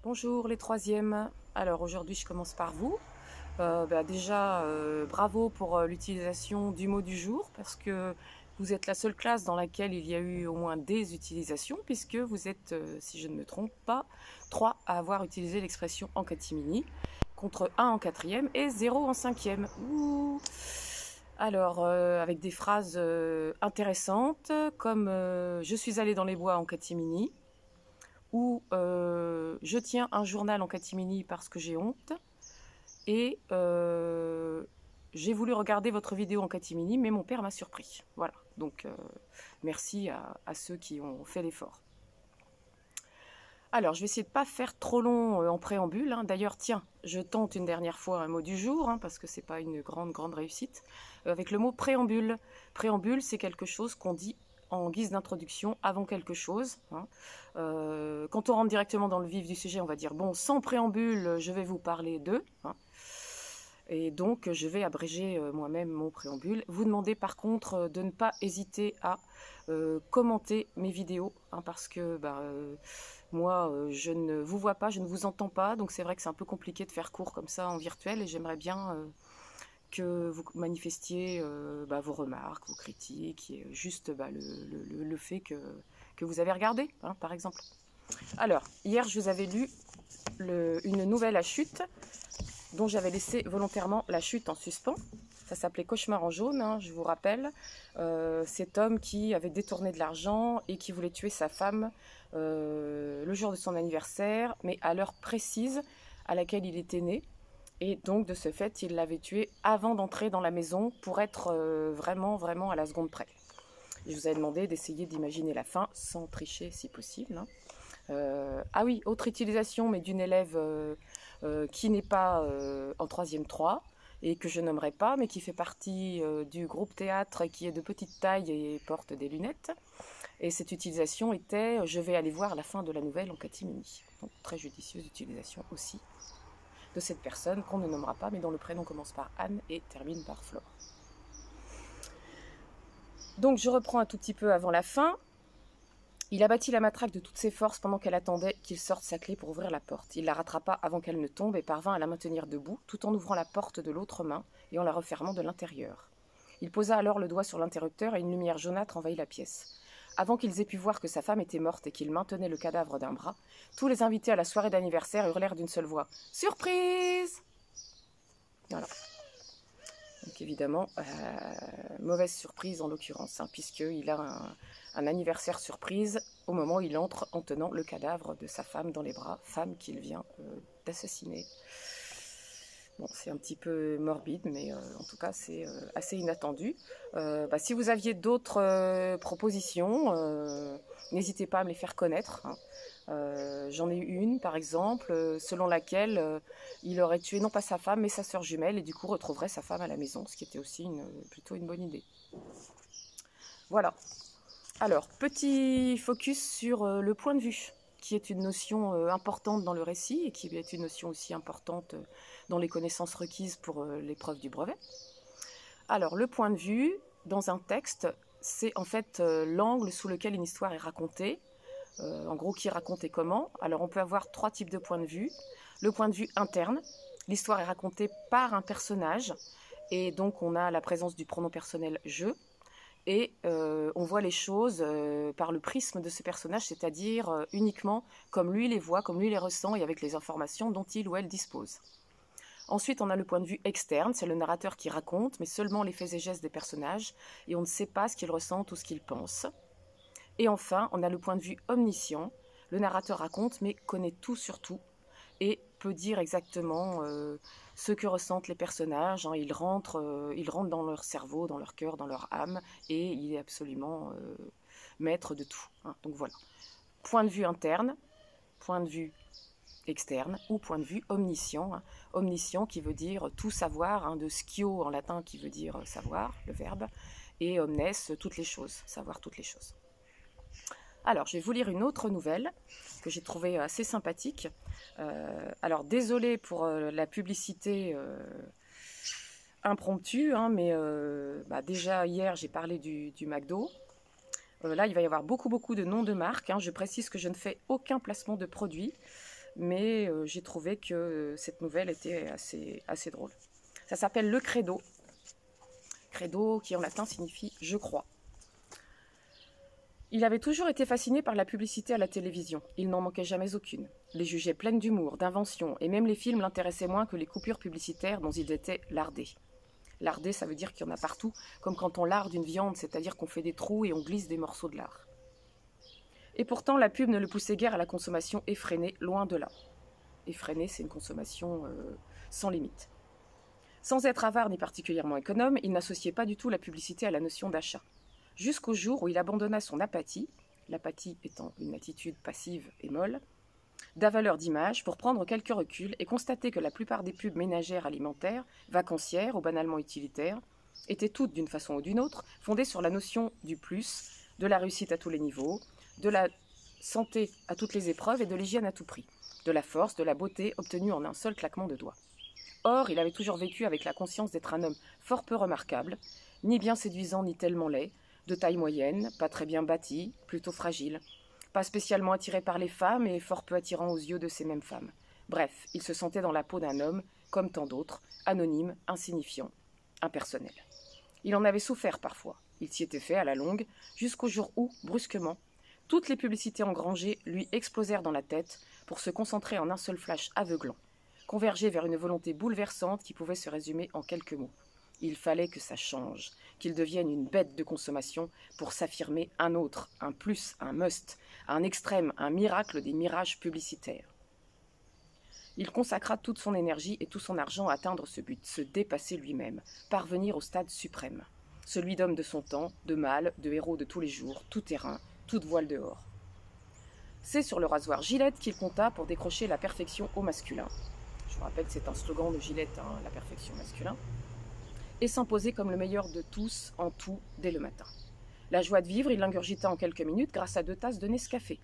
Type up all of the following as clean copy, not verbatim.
Bonjour les troisièmes. Alors aujourd'hui je commence par vous. Déjà bravo pour l'utilisation du mot du jour parce que vous êtes la seule classe dans laquelle il y a eu au moins des utilisations puisque vous êtes, si je ne me trompe pas, 3 à avoir utilisé l'expression en catimini contre 1 en quatrième et 0 en cinquième. Ouh. Alors avec des phrases intéressantes comme je suis allée dans les bois en catimini, ou je tiens un journal en catimini parce que j'ai honte, et j'ai voulu regarder votre vidéo en catimini, mais mon père m'a surpris. Voilà, donc merci à ceux qui ont fait l'effort. Alors, je vais essayer de ne pas faire trop long en préambule. Hein. D'ailleurs, tiens, je tente une dernière fois un mot du jour, hein, parce que ce n'est pas une grande réussite, avec le mot préambule. Préambule, c'est quelque chose qu'on dit en guise d'introduction avant quelque chose. Hein. Quand on rentre directement dans le vif du sujet, on va dire, bon, sans préambule, je vais vous parler de... Hein. Et donc, je vais abréger moi-même mon préambule. Vous demandez par contre de ne pas hésiter à commenter mes vidéos, hein, parce que moi, je ne vous vois pas, je ne vous entends pas, donc c'est vrai que c'est un peu compliqué de faire court comme ça en virtuel, et j'aimerais bien que vous manifestiez vos remarques, vos critiques, et juste le fait que vous avez regardé, hein, par exemple. Alors, hier, je vous avais lu une nouvelle à chute, dont j'avais laissé volontairement la chute en suspens. Ça s'appelait Cauchemar en jaune, hein, je vous rappelle. Cet homme qui avait détourné de l'argent et qui voulait tuer sa femme le jour de son anniversaire, mais à l'heure précise à laquelle il était né. Et donc, de ce fait, il l'avait tué avant d'entrer dans la maison pour être vraiment à la seconde près. Et je vous avais demandé d'essayer d'imaginer la fin, sans tricher si possible. Hein. Ah oui, autre utilisation, mais d'une élève qui n'est pas en 3e 3 et que je nommerai pas, mais qui fait partie du groupe théâtre et qui est de petite taille et porte des lunettes. Et cette utilisation était « je vais aller voir la fin de la nouvelle en catimini ». Donc très judicieuse utilisation aussi de cette personne qu'on ne nommera pas, mais dont le prénom commence par Anne et termine par Flore. Donc je reprends un tout petit peu avant la fin. Il abattit la matraque de toutes ses forces pendant qu'elle attendait qu'il sorte sa clé pour ouvrir la porte. Il la rattrapa avant qu'elle ne tombe et parvint à la maintenir debout, tout en ouvrant la porte de l'autre main et en la refermant de l'intérieur. Il posa alors le doigt sur l'interrupteur et une lumière jaunâtre envahit la pièce. Avant qu'ils aient pu voir que sa femme était morte et qu'il maintenait le cadavre d'un bras, tous les invités à la soirée d'anniversaire hurlèrent d'une seule voix « Surprise !» Voilà. Donc évidemment, mauvaise surprise en l'occurrence, hein, puisqu'il a un anniversaire surprise au moment où il entre en tenant le cadavre de sa femme dans les bras, femme qu'il vient d'assassiner. Bon, c'est un petit peu morbide, mais en tout cas, c'est assez inattendu. Si vous aviez d'autres propositions, n'hésitez pas à me les faire connaître. Hein. J'en ai eu une, par exemple, selon laquelle il aurait tué non pas sa femme, mais sa sœur jumelle, et du coup retrouverait sa femme à la maison, ce qui était aussi plutôt une bonne idée. Voilà. Alors, petit focus sur le point de vue, qui est une notion importante dans le récit et qui est une notion aussi importante dans les connaissances requises pour l'épreuve du brevet. Alors, le point de vue, dans un texte, c'est en fait l'angle sous lequel une histoire est racontée. En gros, qui raconte et comment. Alors, on peut avoir 3 types de points de vue. Le point de vue interne, l'histoire est racontée par un personnage, et donc on a la présence du pronom personnel « je ». Et on voit les choses par le prisme de ce personnage, c'est-à-dire uniquement comme lui les voit, comme lui les ressent et avec les informations dont il ou elle dispose. Ensuite, on a le point de vue externe, c'est le narrateur qui raconte, mais seulement les faits et gestes des personnages, et on ne sait pas ce qu'ils ressentent ou ce qu'ils pensent. Et enfin, on a le point de vue omniscient, le narrateur raconte, mais connaît tout sur tout, et peut dire exactement ce que ressentent les personnages. Hein. Il rentre dans leur cerveau, dans leur cœur, dans leur âme, et il est absolument maître de tout. Hein. Donc voilà. Point de vue interne, point de vue externe, ou point de vue omniscient. Hein. Omniscient qui veut dire tout savoir, hein, de scio en latin qui veut dire savoir, le verbe, et omnes, toutes les choses, savoir toutes les choses. Alors, je vais vous lire une autre nouvelle que j'ai trouvée assez sympathique. Alors, désolée pour la publicité impromptue, hein, mais déjà hier, j'ai parlé du McDo. Là, il va y avoir beaucoup de noms de marques. Hein. Je précise que je ne fais aucun placement de produit. mais j'ai trouvé que cette nouvelle était assez drôle. Ça s'appelle Le Credo. Credo qui en latin signifie « je crois ». Il avait toujours été fasciné par la publicité à la télévision. Il n'en manquait jamais aucune. Les jugeait pleines d'humour, d'invention, et même les films l'intéressaient moins que les coupures publicitaires dont ils étaient lardés. Larder, ça veut dire qu'il y en a partout, comme quand on larde une viande, c'est-à-dire qu'on fait des trous et on glisse des morceaux de lard. Et pourtant, la pub ne le poussait guère à la consommation effrénée, loin de là. Effrénée, c'est une consommation sans limite. Sans être avare ni particulièrement économe, il n'associait pas du tout la publicité à la notion d'achat. Jusqu'au jour où il abandonna son apathie, l'apathie étant une attitude passive et molle, d'avaleur d'image pour prendre quelques reculs et constater que la plupart des pubs ménagères alimentaires, vacancières ou banalement utilitaires, étaient toutes, d'une façon ou d'une autre, fondées sur la notion du plus, de la réussite à tous les niveaux, de la santé à toutes les épreuves et de l'hygiène à tout prix, de la force, de la beauté obtenue en un seul claquement de doigts. Or, il avait toujours vécu avec la conscience d'être un homme fort peu remarquable, ni bien séduisant ni tellement laid, de taille moyenne, pas très bien bâti, plutôt fragile, pas spécialement attiré par les femmes et fort peu attirant aux yeux de ces mêmes femmes. Bref, il se sentait dans la peau d'un homme, comme tant d'autres, anonyme, insignifiant, impersonnel. Il en avait souffert parfois, il s'y était fait à la longue, jusqu'au jour où, brusquement, toutes les publicités engrangées lui explosèrent dans la tête pour se concentrer en un seul flash aveuglant, converger vers une volonté bouleversante qui pouvait se résumer en quelques mots. Il fallait que ça change, qu'il devienne une bête de consommation pour s'affirmer un autre, un plus, un must, un extrême, un miracle des mirages publicitaires. Il consacra toute son énergie et tout son argent à atteindre ce but, se dépasser lui-même, parvenir au stade suprême, celui d'homme de son temps, de mâle, de héros de tous les jours, tout terrain, toute voile dehors. C'est sur le rasoir Gillette qu'il compta pour décrocher la perfection au masculin. Je vous rappelle que c'est un slogan de Gillette, la perfection masculin. Et s'imposer comme le meilleur de tous en tout dès le matin. La joie de vivre, il l'ingurgita en quelques minutes grâce à 2 tasses de Nescafé.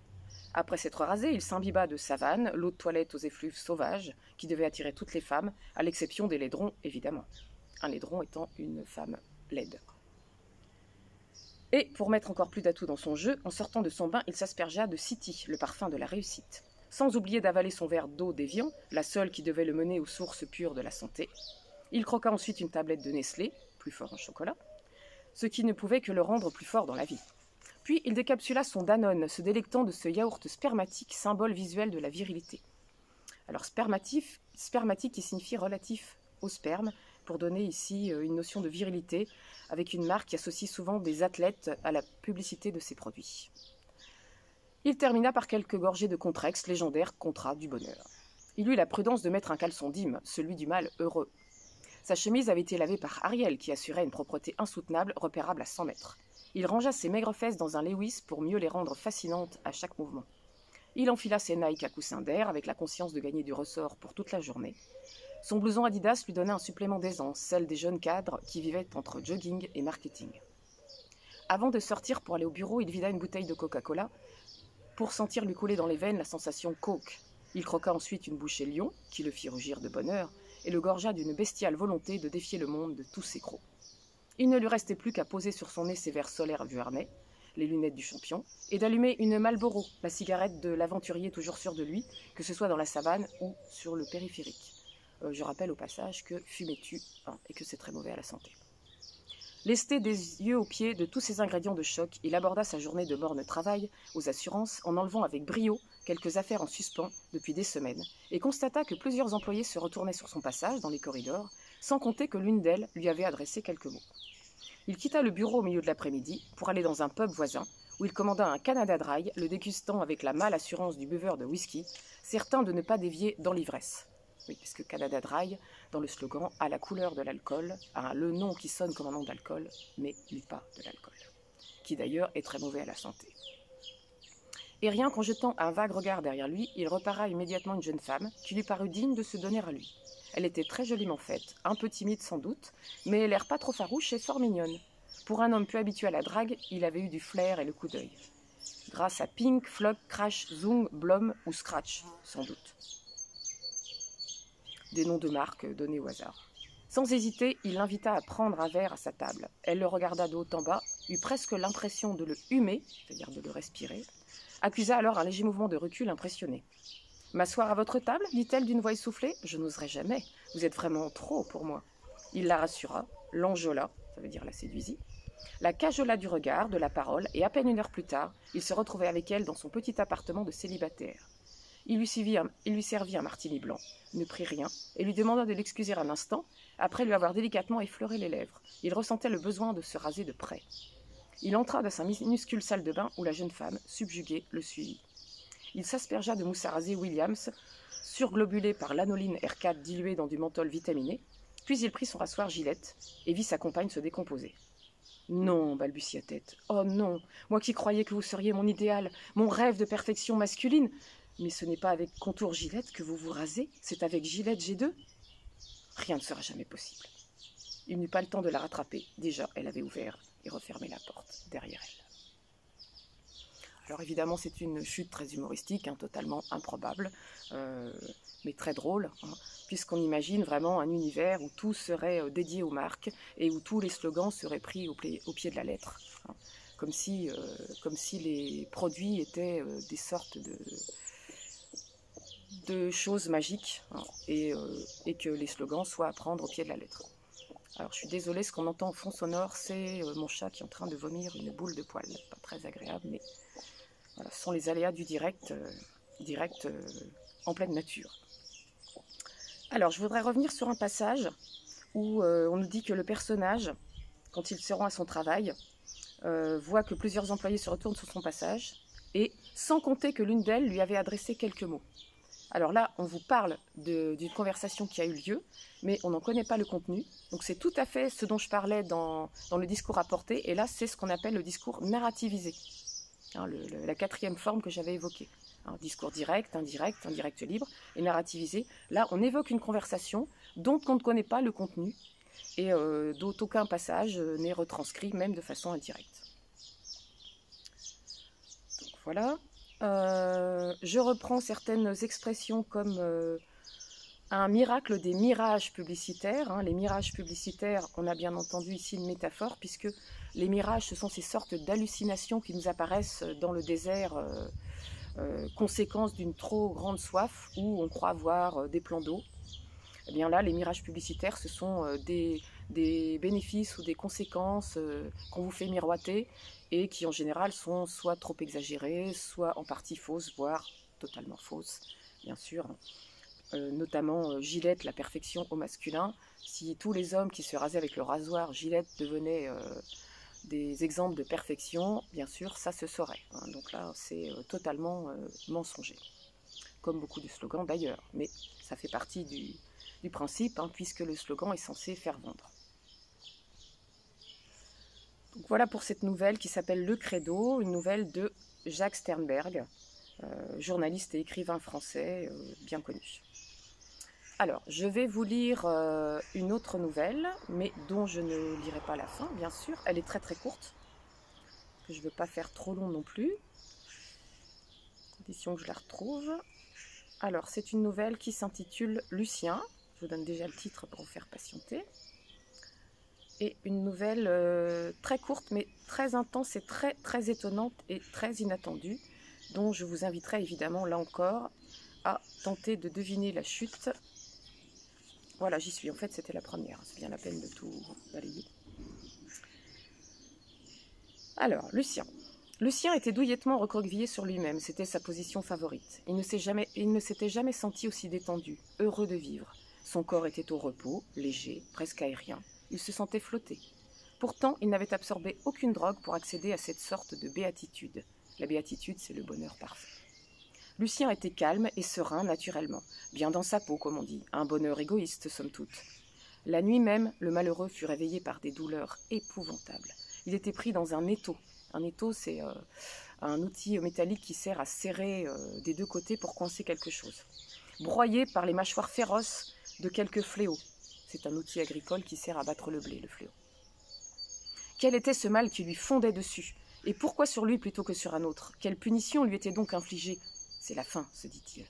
Après s'être rasé, il s'imbiba de savane, l'eau de toilette aux effluves sauvages, qui devait attirer toutes les femmes, à l'exception des laidrons, évidemment. Un laidron étant une femme laide. Et, pour mettre encore plus d'atouts dans son jeu, en sortant de son bain, il s'aspergea de City, le parfum de la réussite. Sans oublier d'avaler son verre d'eau d'Évian, la seule qui devait le mener aux sources pures de la santé. Il croqua ensuite une tablette de Nestlé, plus fort en chocolat, ce qui ne pouvait que le rendre plus fort dans la vie. Puis il décapsula son Danone, se délectant de ce yaourt spermatique, symbole visuel de la virilité. Alors spermatique qui signifie relatif au sperme, pour donner ici une notion de virilité, avec une marque qui associe souvent des athlètes à la publicité de ses produits. Il termina par quelques gorgées de Contrex, légendaire contrat du bonheur. Il eut la prudence de mettre un caleçon d'hymne, celui du mâle heureux. Sa chemise avait été lavée par Ariel, qui assurait une propreté insoutenable, repérable à 100 mètres. Il rangea ses maigres fesses dans un Lewis pour mieux les rendre fascinantes à chaque mouvement. Il enfila ses Nike à coussin d'air, avec la conscience de gagner du ressort pour toute la journée. Son blouson Adidas lui donnait un supplément d'aisance, celle des jeunes cadres qui vivaient entre jogging et marketing. Avant de sortir pour aller au bureau, il vida une bouteille de Coca-Cola pour sentir lui couler dans les veines la sensation Coke. Il croqua ensuite une bouchée lion, qui le fit rugir de bonheur, et le gorgea d'une bestiale volonté de défier le monde de tous ses crocs. Il ne lui restait plus qu'à poser sur son nez ses verres solaires vuarnais, les lunettes du champion, et d'allumer une Marlboro, la cigarette de l'aventurier toujours sûr de lui, que ce soit dans la savane ou sur le périphérique. Je rappelle au passage que fumer tue, et que c'est très mauvais à la santé. Lesté des yeux aux pieds de tous ces ingrédients de choc, il aborda sa journée de morne travail aux assurances en enlevant avec brio quelques affaires en suspens depuis des semaines et constata que plusieurs employés se retournaient sur son passage dans les corridors, sans compter que l'une d'elles lui avait adressé quelques mots. Il quitta le bureau au milieu de l'après-midi pour aller dans un pub voisin où il commanda un Canada Dry, le dégustant avec la mâle assurance du buveur de whisky, certain de ne pas dévier dans l'ivresse. Oui, parce que Canada Dry, dans le slogan, a la couleur de l'alcool, a le nom qui sonne comme un nom d'alcool, mais n'est pas de l'alcool, qui d'ailleurs est très mauvais à la santé. Et rien qu'en jetant un vague regard derrière lui, il repara immédiatement une jeune femme qui lui parut digne de se donner à lui. Elle était très joliment faite, un peu timide sans doute, mais l'air pas trop farouche et fort mignonne. Pour un homme peu habitué à la drague, il avait eu du flair et le coup d'œil. Grâce à Pink, Flock, Crash, Zoom, Blom ou Scratch, sans doute. Des noms de marques donnés au hasard. Sans hésiter, il l'invita à prendre un verre à sa table. Elle le regarda de haut en bas, eut presque l'impression de le humer, c'est-à-dire de le respirer, accusa alors un léger mouvement de recul impressionné. « M'asseoir à votre table » dit-elle d'une voix essoufflée. « Je n'oserais jamais, vous êtes vraiment trop pour moi. » Il la rassura, l'enjôla, ça veut dire la séduisit, la cajola du regard, de la parole, et à peine 1 heure plus tard, il se retrouvait avec elle dans son petit appartement de célibataire. Il lui servit un martini blanc, ne prit rien, et lui demanda de l'excuser un instant, après lui avoir délicatement effleuré les lèvres. Il ressentait le besoin de se raser de près. Il entra dans sa minuscule salle de bain où la jeune femme, subjuguée, le suivit. Il s'aspergea de mousse à raser Williams, surglobulé par l'anoline R4 diluée dans du menthol vitaminé, puis il prit son rasoir Gillette et vit sa compagne se décomposer. « Non, balbutia-t-elle. Oh non, moi qui croyais que vous seriez mon idéal, mon rêve de perfection masculine. Mais ce n'est pas avec Contour Gillette que vous vous rasez, c'est avec Gillette G2. Rien ne sera jamais possible. » Il n'eut pas le temps de la rattraper. Déjà, elle avait ouvert et refermé la porte derrière elle. Alors évidemment, c'est une chute très humoristique, totalement improbable, mais très drôle, puisqu'on imagine vraiment un univers où tout serait dédié aux marques et où tous les slogans seraient pris au pied de la lettre, comme si les produits étaient des sortes de choses magiques, et que les slogans soient à prendre au pied de la lettre. Alors je suis désolée, ce qu'on entend en fond sonore, c'est mon chat qui est en train de vomir une boule de poils. Pas très agréable, mais voilà, ce sont les aléas du direct en pleine nature. Alors je voudrais revenir sur un passage où on nous dit que le personnage, quand il se rend à son travail, voit que plusieurs employés se retournent sur son passage, et sans compter que l'une d'elles lui avait adressé quelques mots. Alors là, on vous parle d'une conversation qui a eu lieu, mais on n'en connaît pas le contenu. Donc c'est tout à fait ce dont je parlais dans le discours apporté, et là c'est ce qu'on appelle le discours narrativisé, la 4e forme que j'avais évoquée. Un discours direct, indirect libre et narrativisé. Là, on évoque une conversation dont on ne connaît pas le contenu et dont aucun passage n'est retranscrit, même de façon indirecte. Donc voilà. Je reprends certaines expressions comme un miracle des mirages publicitaires. Les mirages publicitaires, on a bien entendu ici une métaphore, puisque les mirages, ce sont ces sortes d'hallucinations qui nous apparaissent dans le désert, conséquence d'une trop grande soif, où on croit voir des plans d'eau. Eh bien là, les mirages publicitaires, ce sont des bénéfices ou des conséquences qu'on vous fait miroiter, et qui en général sont soit trop exagérées, soit en partie fausses, voire totalement fausses, bien sûr. Notamment Gillette, la perfection au masculin. Si tous les hommes qui se rasaient avec le rasoir Gillette devenaient des exemples de perfection, bien sûr, ça se saurait. Donc là, c'est totalement mensonger, comme beaucoup de slogans d'ailleurs. Mais ça fait partie du principe, puisque le slogan est censé faire vendre. Donc voilà pour cette nouvelle qui s'appelle Le Credo, une nouvelle de Jacques Sternberg, journaliste et écrivain français bien connu. Alors, je vais vous lire une autre nouvelle, mais dont je ne lirai pas la fin, bien sûr. Elle est très très courte, que je ne veux pas faire trop long non plus. Condition que je la retrouve. Alors, c'est une nouvelle qui s'intitule Lucien. Je vous donne déjà le titre pour vous faire patienter. Et une nouvelle très courte, mais très intense et très très étonnante et très inattendue, dont je vous inviterai évidemment, là encore, à tenter de deviner la chute. Voilà, j'y suis. En fait, c'était la première. C'est bien la peine de tout balayer. Alors, Lucien. Lucien était douillettement recroquevillé sur lui-même. C'était sa position favorite. Il ne s'était jamais senti aussi détendu, heureux de vivre. Son corps était au repos, léger, presque aérien. Il se sentait flotter. Pourtant, il n'avait absorbé aucune drogue pour accéder à cette sorte de béatitude. La béatitude, c'est le bonheur parfait. Lucien était calme et serein naturellement, bien dans sa peau, comme on dit, un bonheur égoïste, somme toute. La nuit même, le malheureux fut réveillé par des douleurs épouvantables. Il était pris dans un étau. Un étau, c'est un outil métallique qui sert à serrer des deux côtés pour coincer quelque chose. Broyé par les mâchoires féroces de quelques fléaux. C'est un outil agricole qui sert à battre le blé, le fléau. Quel était ce mal qui lui fondait dessus? Et pourquoi sur lui plutôt que sur un autre? Quelle punition lui était donc infligée? C'est la faim, se dit-il.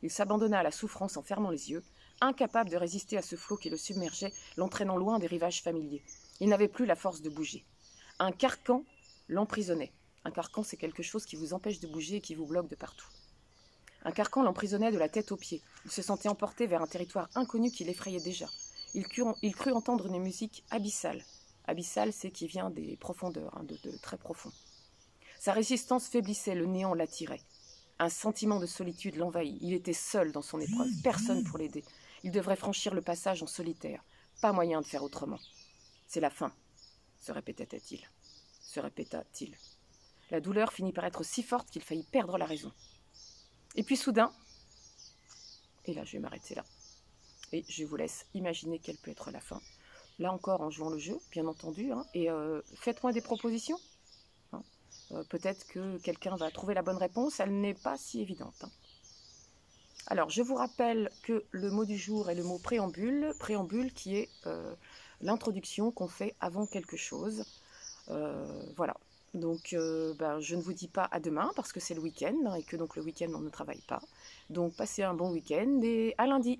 Il s'abandonna à la souffrance en fermant les yeux, incapable de résister à ce flot qui le submergeait, l'entraînant loin des rivages familiers. Il n'avait plus la force de bouger. Un carcan l'emprisonnait. Un carcan, c'est quelque chose qui vous empêche de bouger et qui vous bloque de partout. Un carcan l'emprisonnait de la tête aux pieds. Il se sentait emporté vers un territoire inconnu qui l'effrayait déjà. Il crut entendre une musique abyssale. Abyssale, c'est qui vient des profondeurs, de très profond. Sa résistance faiblissait, le néant l'attirait. Un sentiment de solitude l'envahit. Il était seul dans son épreuve, personne pour l'aider. Il devrait franchir le passage en solitaire. Pas moyen de faire autrement. C'est la fin, se répéta-t-il. La douleur finit par être si forte qu'il faillit perdre la raison. Et puis soudain, et là je vais m'arrêter là, et je vous laisse imaginer quelle peut être la fin. Là encore en jouant le jeu, bien entendu, et faites-moi des propositions. Peut-être que quelqu'un va trouver la bonne réponse, elle n'est pas si évidente. Alors, je vous rappelle que le mot du jour est le mot préambule, préambule qui est l'introduction qu'on fait avant quelque chose. Voilà, donc je ne vous dis pas à demain parce que c'est le week-end et que donc le week-end on ne travaille pas. Donc passez un bon week-end et à lundi.